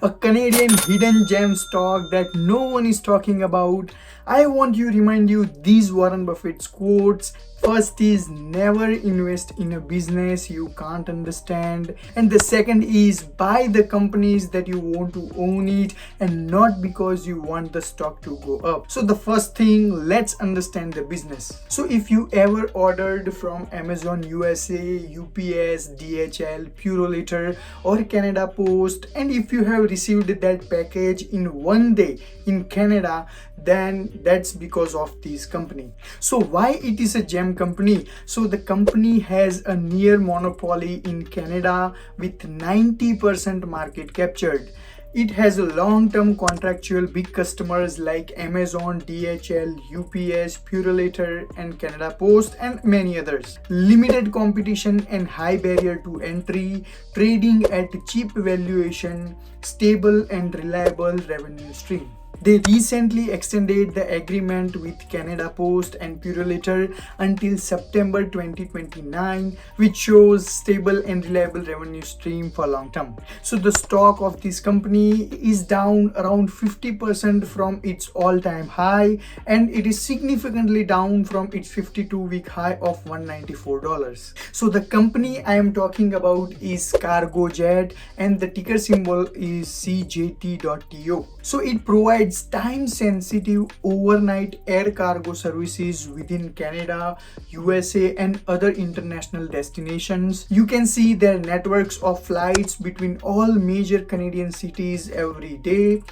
a Canadian hidden gem stock that no one is talking about. I want to remind you these Warren Buffett's quotes. First is never invest in a business you can't understand, and the second is buy the companies that you want to own it and not because you want the stock to go up. So the first thing, let's understand the business. So if you ever ordered from Amazon USA, UPS, DHL, Purolator or Canada Post, and if you have received that package in one day in Canada, then that's because of this company. So why it is a gem company? So the company has a near monopoly in Canada with 90% market captured. It has a long-term contractual big customers like Amazon, DHL, UPS, Purolator and Canada Post and many others. Limited competition and high barrier to entry, trading at cheap valuation, stable and reliable revenue stream. They recently extended the agreement with Canada Post and Purolator until September 2029, which shows stable and reliable revenue stream for long term. So the stock of this company is down around 50% from its all-time high, and it is significantly down from its 52-week high of $194. So the company I am talking about is Cargojet, and the ticker symbol is Cjt.to. So it provides time-sensitive overnight air cargo services within Canada, USA and other international destinations. You can see their networks of flights between all major Canadian cities every day.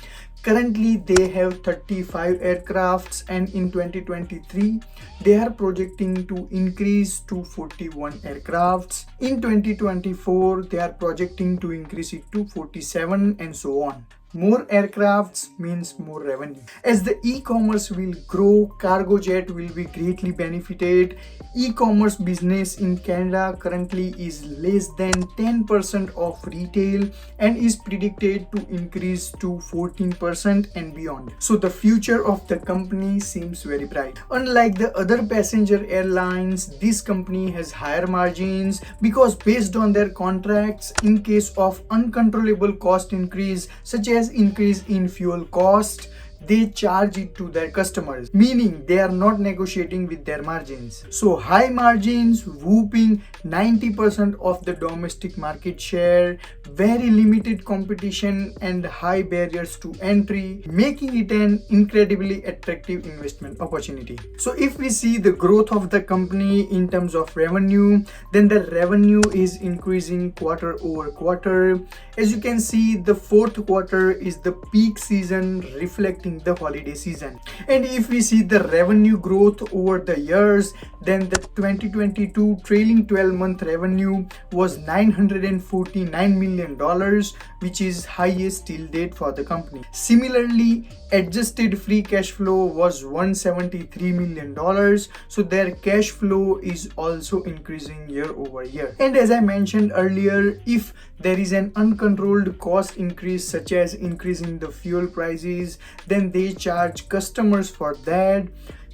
Currently, they have 35 aircrafts, and in 2023, they are projecting to increase to 41 aircrafts. In 2024, they are projecting to increase it to 47 and so on. More aircrafts means more revenue. As the e-commerce will grow, Cargojet will be greatly benefited. E-commerce business in Canada currently is less than 10% of retail and is predicted to increase to 14% and beyond. So the future of the company seems very bright. Unlike the other passenger airlines, this company has higher margins because based on their contracts, in case of uncontrollable cost increase such as increase in fuel cost, they charge it to their customers, meaning they are not negotiating with their margins. So high margins, whooping 90% of the domestic market share, very limited competition and high barriers to entry, making it an incredibly attractive investment opportunity. So if we see the growth of the company in terms of revenue, then the revenue is increasing quarter over quarter. As you can see, the fourth quarter is the peak season reflecting the holiday season. And if we see the revenue growth over the years, then the 2022 trailing 12-month revenue was $949 million, which is highest till date for the company. Similarly, adjusted free cash flow was $173 million, so their cash flow is also increasing year over year. And as I mentioned earlier, if there is an uncontrolled cost increase such as increasing the fuel prices, then they charge customers for that.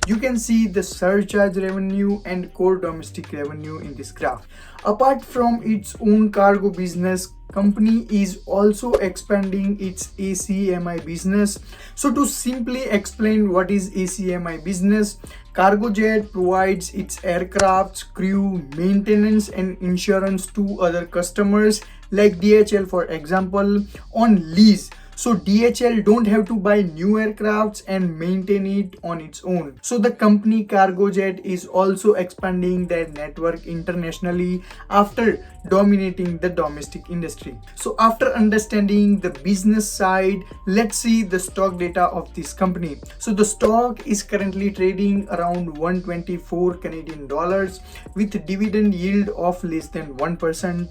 You can see the surcharge revenue and core domestic revenue in this graph. Apart from its own cargo business, company is also expanding its ACMI business. So to simply explain what is ACMI business, Cargojet provides its aircrafts, crew, maintenance and insurance to other customers like DHL for example on lease. So DHL don't have to buy new aircrafts and maintain it on its own. So the company Cargojet is also expanding their network internationally after dominating the domestic industry. So after understanding the business side, let's see the stock data of this company. So the stock is currently trading around 124 Canadian dollars with dividend yield of less than 1%.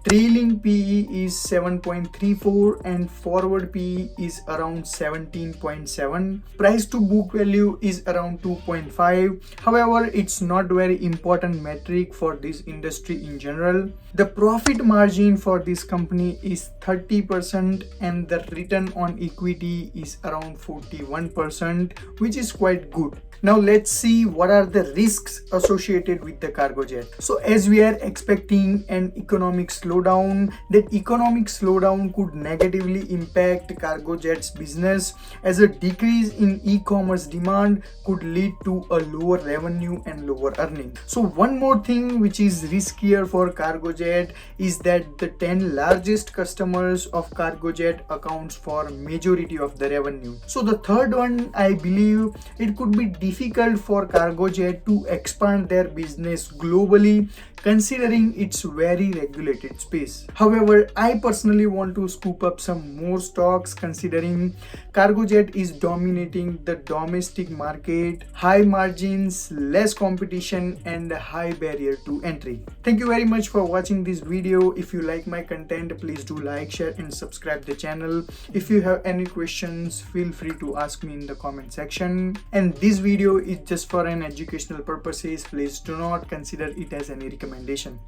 Trailing PE is 7.34 and forward PE is around 17.7. Price to book value is around 2.5. However, it's not very important metric for this industry in general. The profit margin for this company is 30% and the return on equity is around 41%, which is quite good. Now let's see what are the risks associated with the Cargojet. So as we are expecting an economic slowdown slowdown, that economic slowdown could negatively impact Cargojet's business, as a decrease in e-commerce demand could lead to a lower revenue and lower earnings. So one more thing which is riskier for Cargojet is that the 10 largest customers of Cargojet accounts for majority of the revenue. So the third one, I believe it could be difficult for Cargojet to expand their business globally considering its very regulated space. However, I personally want to scoop up some more stocks considering Cargojet is dominating the domestic market, high margins, less competition and a high barrier to entry. Thank you very much for watching this video. If you like my content, please do like, share and subscribe the channel. If you have any questions, feel free to ask me in the comment section. And this video is just for an educational purposes. Please do not consider it as any recommendation.